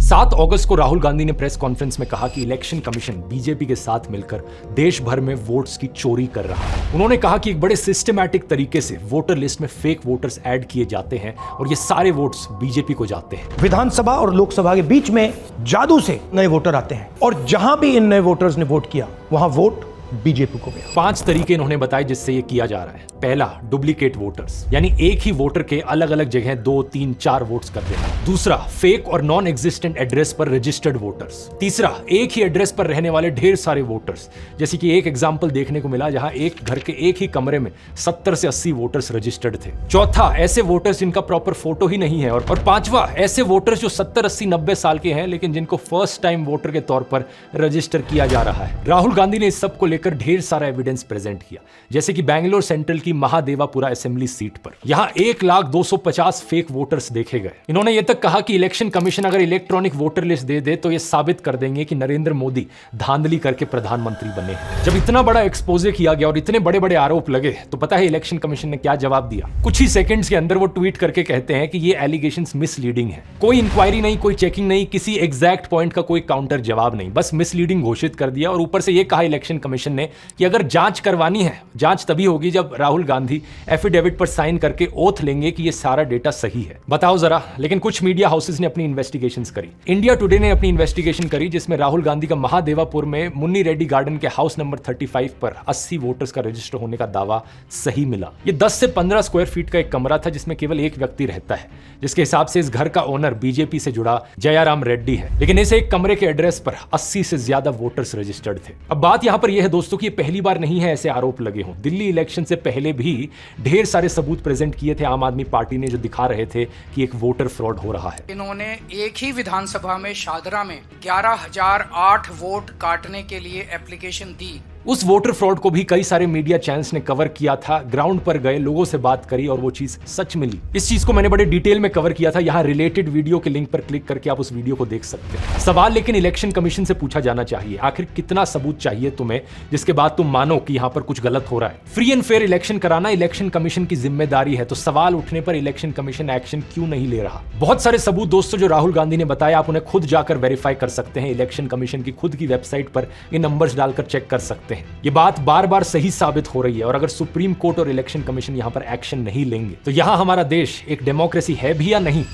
7 अगस्त को राहुल गांधी ने press conference में कहा कि इलेक्शन कमीशन बीजेपी के साथ मिलकर देश भर में वोट्स की चोरी कर रहा है। उन्होंने कहा कि एक बड़े सिस्टमैटिक तरीके से वोटर लिस्ट में फेक वोटर्स ऐड किए जाते हैं और ये सारे वोट्स बीजेपी को जाते हैं। विधानसभा और लोकसभा के बीच में जादू से नए वोटर आते हैं और जहां भी इन नए वोटर्स ने वोट किया वहां वोट बीजेपी को गया। 5 तरीके इन्होंने बताए जिससे ये किया जा रहा है। पहला, डुप्लीकेट वोटर्स, यानी एक ही वोटर के अलग अलग जगह 2, 3, 4 वोट्स कर देना। दूसरा, फेक और नॉन एग्जिस्टेंट एड्रेस पर रजिस्टर्ड वोटर्स। तीसरा, एक ही एड्रेस पर रहने वाले ढेर सारे वोटर्स, जैसे कि एक एग्जाम्पल देखने को मिला जहां एक घर के एक ही कमरे में 70 से 80 वोटर्स रजिस्टर्ड थे। चौथा, ऐसे वोटर्स जिनका प्रॉपर फोटो ही नहीं है। और पांचवा, ऐसे वोटर्स जो 70, 80, 90 साल के हैं लेकिन जिनको फर्स्ट टाइम वोटर के तौर पर रजिस्टर किया जा रहा है। राहुल गांधी ने इस सब को लेकर ढेर सारा एविडेंस प्रेजेंट किया, जैसे कि बैंगलोर सेंट्रल की महादेवापुरा असेंबली सीट पर यहां 1,250 फेक वोटर्स देखे गए। इन्होंने यह तक कहा कि इलेक्शन कमीशन अगर इलेक्ट्रॉनिक वोटर लिस्ट दे दे तो यह साबित कर देंगे कि नरेंद्र मोदी धांधली करके प्रधानमंत्री बने हैं। जब इतना बड़ा एक्सपोजे किया गया और इतने बड़े बड़े आरोप लगे तो पता है इलेक्शन कमीशन ने क्या जवाब दिया? कुछ ही सेकंड्स के अंदर वो ट्वीट करके कहते हैं कि ये एलिगेशंस मिसलीडिंग है। कोई इंक्वायरी नहीं, कोई चेकिंग नहीं, किसी एग्जैक्ट पॉइंट का कोई काउंटर जवाब नहीं, बस मिसलीडिंग घोषित कर दिया। और ऊपर से यह कहा इलेक्शन कमीशन ने कि अगर जांच करवानी है, जांच तभी होगी जब राहुल गांधी एफिडेविट पर साइन करके ओथ लेंगे कि ये सारा डेटा सही है। बताओ जरा। लेकिन कुछ मीडिया हाउसेस ने अपनी इन्वेस्टिगेशंस करी। इंडिया टुडे ने अपनी इन्वेस्टिगेशन करी जिसमें राहुल गांधी का महादेवापुर में मुन्नी रेड्डी गार्डन के हाउस नंबर 35 पर 80 वोटर्स का रजिस्टर होने का दावा सही मिला। ये 10 से 15 स्क्वायर फीट का एक कमरा था जिसमें केवल एक व्यक्ति रहता है, जिसके हिसाब से इस घर का ओनर बीजेपी से जुड़ा जयाराम रेड्डी है। लेकिन इस एक कमरे के एड्रेस पर 80 से ज्यादा वोटर्स रजिस्टर्ड थे। अब बात यहां पर यह है दोस्तों कि पहली बार नहीं है ऐसे आरोप लगे हों। दिल्ली इलेक्शन से पहले भी ढेर सारे सबूत प्रेजेंट किए थे आम आदमी पार्टी ने, जो दिखा रहे थे कि एक वोटर फ्रॉड हो रहा है। इन्होंने एक ही विधानसभा में शादरा में 11,008 वोट काटने के लिए एप्लीकेशन दी। उस वोटर फ्रॉड को भी कई सारे मीडिया चैनल्स ने कवर किया था, ग्राउंड पर गए, लोगों से बात करी और वो चीज सच मिली। इस चीज को मैंने बड़े डिटेल में कवर किया था। यहाँ रिलेटेड वीडियो के लिंक पर क्लिक करके आप उस वीडियो को देख सकते हैं। सवाल लेकिन इलेक्शन कमीशन से पूछा जाना चाहिए, आखिर कितना सबूत चाहिए तुम्हें जिसके बाद तुम मानो कि यहाँ पर कुछ गलत हो रहा है। फ्री एंड फेयर इलेक्शन कराना इलेक्शन कमीशन की जिम्मेदारी है, तो सवाल उठने पर इलेक्शन कमीशन एक्शन क्यों नहीं ले रहा? बहुत सारे सबूत दोस्तों जो राहुल गांधी ने बताया, आप उन्हें खुद जाकर वेरीफाई कर सकते हैं। इलेक्शन कमीशन की खुद की वेबसाइट पर ये नंबर्स डालकर चेक कर सकते हैं। ये बात बार बार सही साबित हो रही है और अगर सुप्रीम कोर्ट और इलेक्शन कमीशन यहां पर एक्शन नहीं लेंगे तो यहां हमारा देश एक डेमोक्रेसी है भी या नहीं?